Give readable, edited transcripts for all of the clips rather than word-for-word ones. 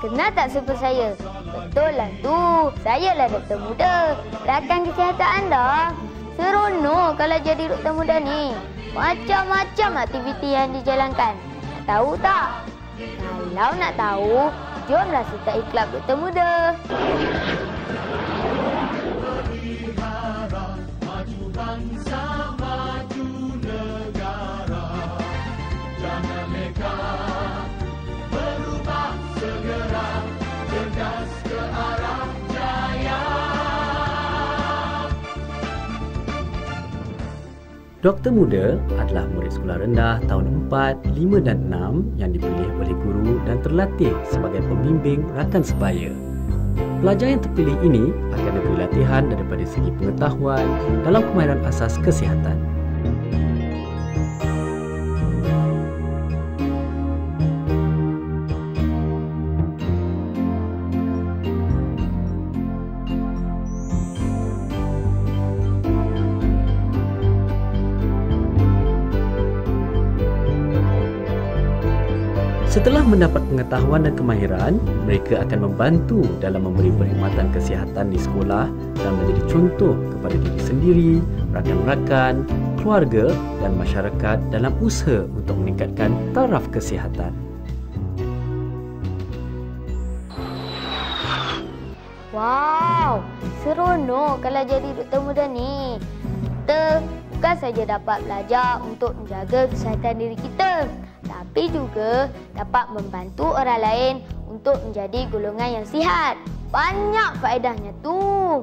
Kenal tak siapa saya? Betul lah tu. Saya lah doktor muda. Rakan kesihatan anda. Seronok kalau jadi doktor muda ni. Macam-macam aktiviti yang dijalankan. Nak tahu tak? Kalau nak tahu, jomlah sertai Kelab Doktor Muda. Maju bangsa, maju negara. Jangan leka, berubah segera, cerdas ke arah jaya. Doktor Muda adalah murid sekolah rendah tahun 4, 5 dan 6 yang dipilih oleh guru dan terlatih sebagai pembimbing rakan sebaya. Pelajar yang terpilih ini akan diberi latihan daripada segi pengetahuan dalam kemahiran asas kesihatan. Setelah mendapat pengetahuan dan kemahiran, mereka akan membantu dalam memberi perkhidmatan kesihatan di sekolah dan menjadi contoh kepada diri sendiri, rakan-rakan, keluarga dan masyarakat dalam usaha untuk meningkatkan taraf kesihatan. Wow, seronok kalau jadi doktor muda ni. Kita bukan saja dapat belajar untuk menjaga kesihatan diri kita, tapi juga dapat membantu orang lain untuk menjadi golongan yang sihat. Banyak faedahnya tu.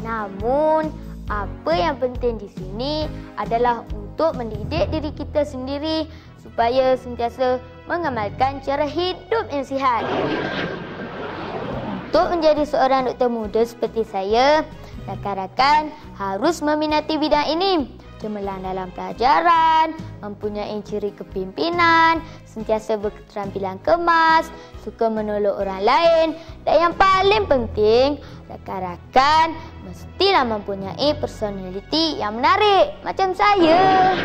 Namun, apa yang penting di sini adalah untuk mendidik diri kita sendiri supaya sentiasa mengamalkan cara hidup yang sihat. Untuk menjadi seorang doktor muda seperti saya, rakan-rakan harus meminati bidang ini. Cemerlang dalam pelajaran, mempunyai ciri kepimpinan, sentiasa berketerampilan kemas, suka menolong orang lain dan yang paling penting, rakan-rakan mestilah mempunyai personaliti yang menarik macam saya.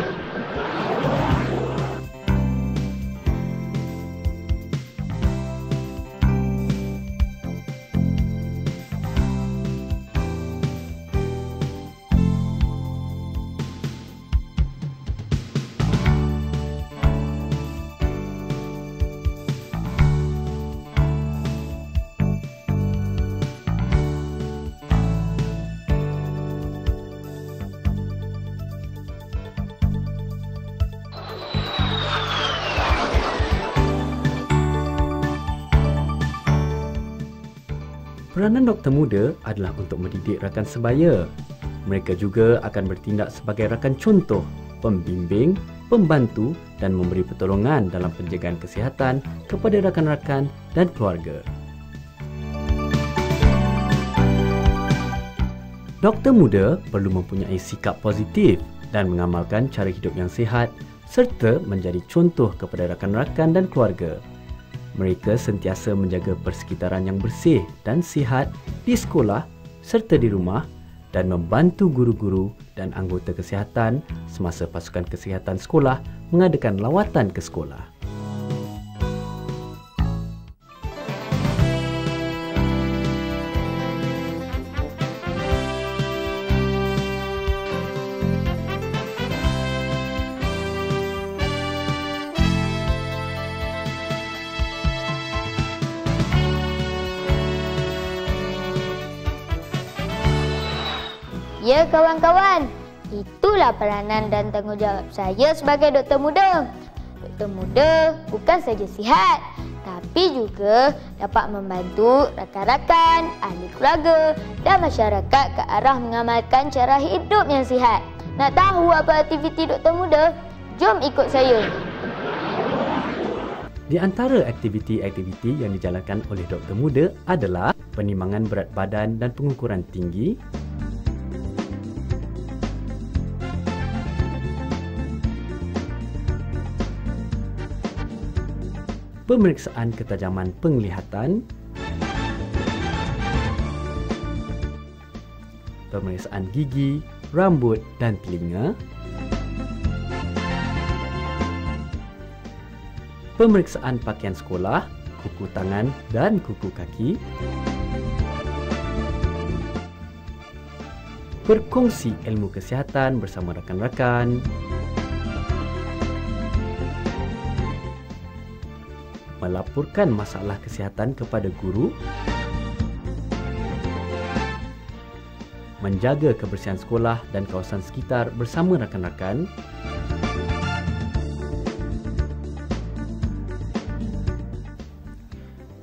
Peranan doktor muda adalah untuk mendidik rakan sebaya. Mereka juga akan bertindak sebagai rakan contoh, pembimbing, pembantu dan memberi pertolongan dalam penjagaan kesihatan kepada rakan-rakan dan keluarga. Doktor muda perlu mempunyai sikap positif dan mengamalkan cara hidup yang sihat serta menjadi contoh kepada rakan-rakan dan keluarga. Mereka sentiasa menjaga persekitaran yang bersih dan sihat di sekolah serta di rumah dan membantu guru-guru dan anggota kesihatan semasa pasukan kesihatan sekolah mengadakan lawatan ke sekolah. Ya kawan-kawan, itulah peranan dan tanggungjawab saya sebagai doktor muda. Doktor muda bukan saja sihat, tapi juga dapat membantu rakan-rakan, ahli keluarga dan masyarakat ke arah mengamalkan cara hidup yang sihat. Nak tahu apa aktiviti doktor muda? Jom ikut saya. Di antara aktiviti-aktiviti yang dijalankan oleh doktor muda adalah penimbangan berat badan dan pengukuran tinggi, pemeriksaan ketajaman penglihatan, pemeriksaan gigi, rambut dan telinga, pemeriksaan pakaian sekolah, kuku tangan dan kuku kaki, berkongsi ilmu kesihatan bersama rakan-rakan, melaporkan masalah kesihatan kepada guru, menjaga kebersihan sekolah dan kawasan sekitar bersama rakan-rakan,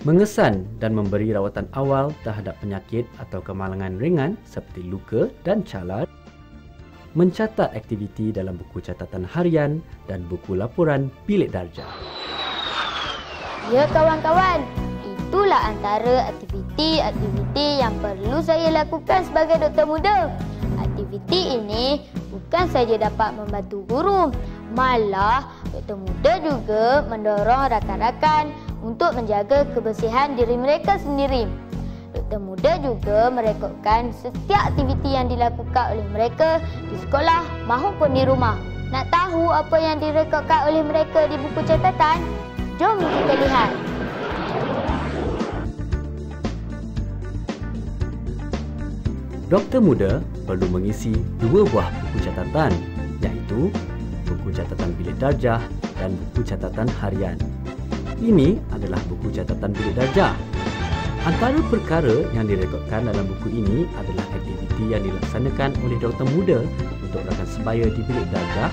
mengesan dan memberi rawatan awal terhadap penyakit atau kemalangan ringan seperti luka dan calar, mencatat aktiviti dalam buku catatan harian dan buku laporan bilik darjah. Ya kawan-kawan, itulah antara aktiviti-aktiviti yang perlu saya lakukan sebagai doktor muda. Aktiviti ini bukan saja dapat membantu guru, malah doktor muda juga mendorong rakan-rakan untuk menjaga kebersihan diri mereka sendiri. Doktor muda juga merekodkan setiap aktiviti yang dilakukan oleh mereka di sekolah maupun di rumah. Nak tahu apa yang direkodkan oleh mereka di buku catatan? Jom kita lihat. Doktor muda perlu mengisi 2 buah buku catatan, iaitu buku catatan bilik darjah dan buku catatan harian. Ini adalah buku catatan bilik darjah. Antara perkara yang direkodkan dalam buku ini adalah aktiviti yang dilaksanakan oleh doktor muda untuk rakan sebaya di bilik darjah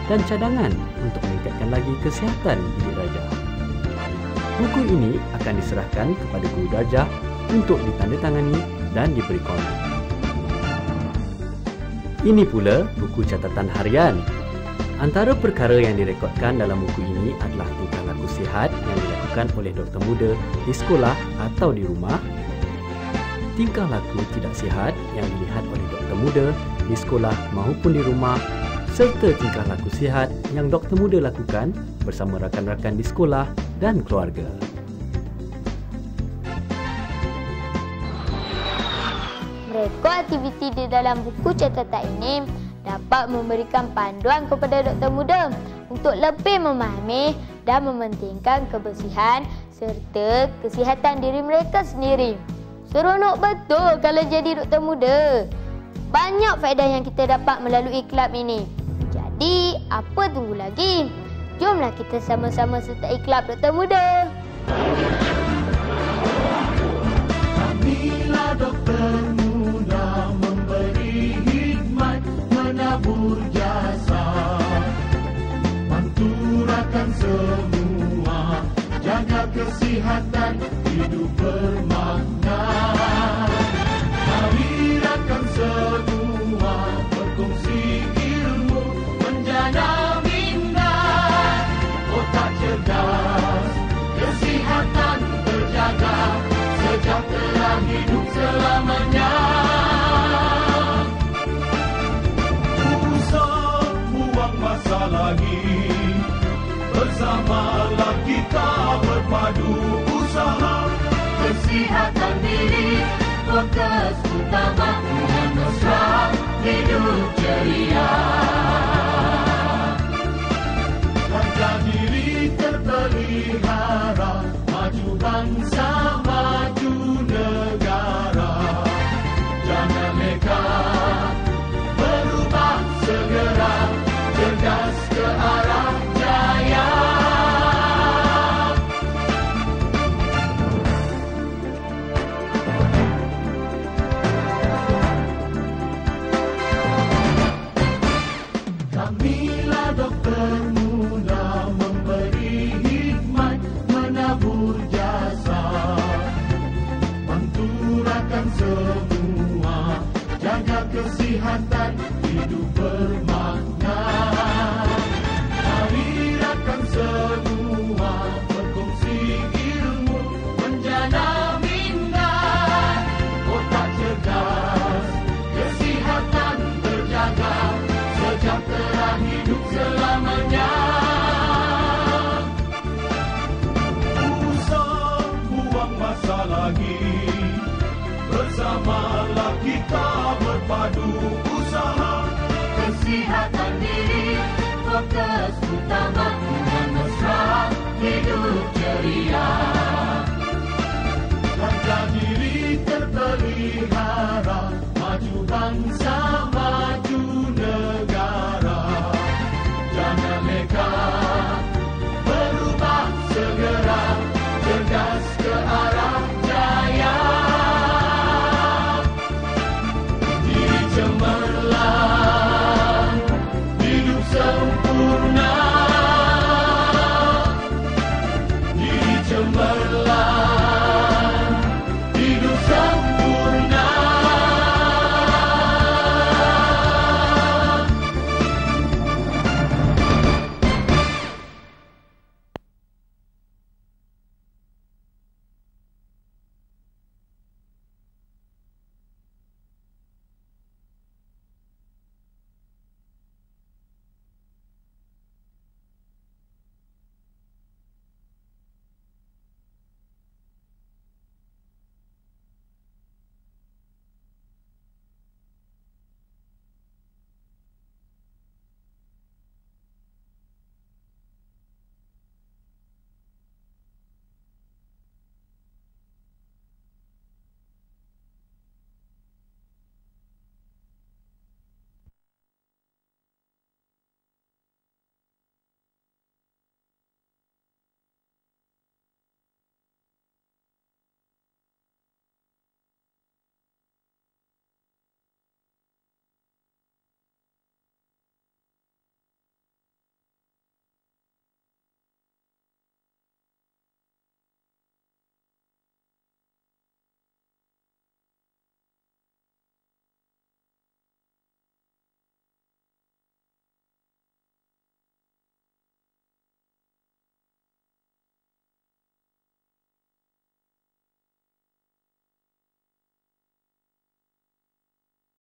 dan cadangan untuk meningkatkan lagi kesihatan bilik darjah. Buku ini akan diserahkan kepada guru darjah untuk ditandatangani dan diberi komen. Ini pula buku catatan harian. Antara perkara yang direkodkan dalam buku ini adalah tingkah laku sihat yang dilakukan oleh doktor muda di sekolah atau di rumah, tingkah laku tidak sihat yang dilihat oleh doktor muda di sekolah maupun di rumah, serta tingkah laku sihat yang doktor muda lakukan bersama rakan-rakan di sekolah dan keluarga. Merekod aktiviti di dalam buku catatan ini dapat memberikan panduan kepada doktor muda untuk lebih memahami dan mementingkan kebersihan serta kesihatan diri mereka sendiri. Seronok betul kalau jadi doktor muda. Banyak faedah yang kita dapat melalui kelab ini. Jadi, apa tunggu lagi? Jomlah kita sama-sama sertai kelab doktor muda. Kamilah doktor muda memberi hikmat, menabur jasa, manturakan semua, jaga kesihatan, hidup bermakna. Mari rakan semua berkongsi ilmu, menjana minat, otak cerdas, kesihatan terjaga, sejahtera hidup selamanya. Usah buang masa lagi, bersamalah kita berpadu usaha, kesihatan diri, fokus utama, mesra, hidup ceria. Harga diri terpelihara, maju bangsa, maju negara. Jangan leka, berubah segera, cerdas ke arah jaya. Kamilah doktor muda memberi hikmat, menabur jasa, manturakan semua, jaga kesihatan, hidup bermakna. Mari rakan semua berkongsi ilmu, menjana minat, otak cerdas, kesihatan terjaga, sejahtera hidup selamanya. Usah buang masa lagi, bersamalah kita berpadu usaha, kesihatan diri, fokus utama, mesra, hidup ceria.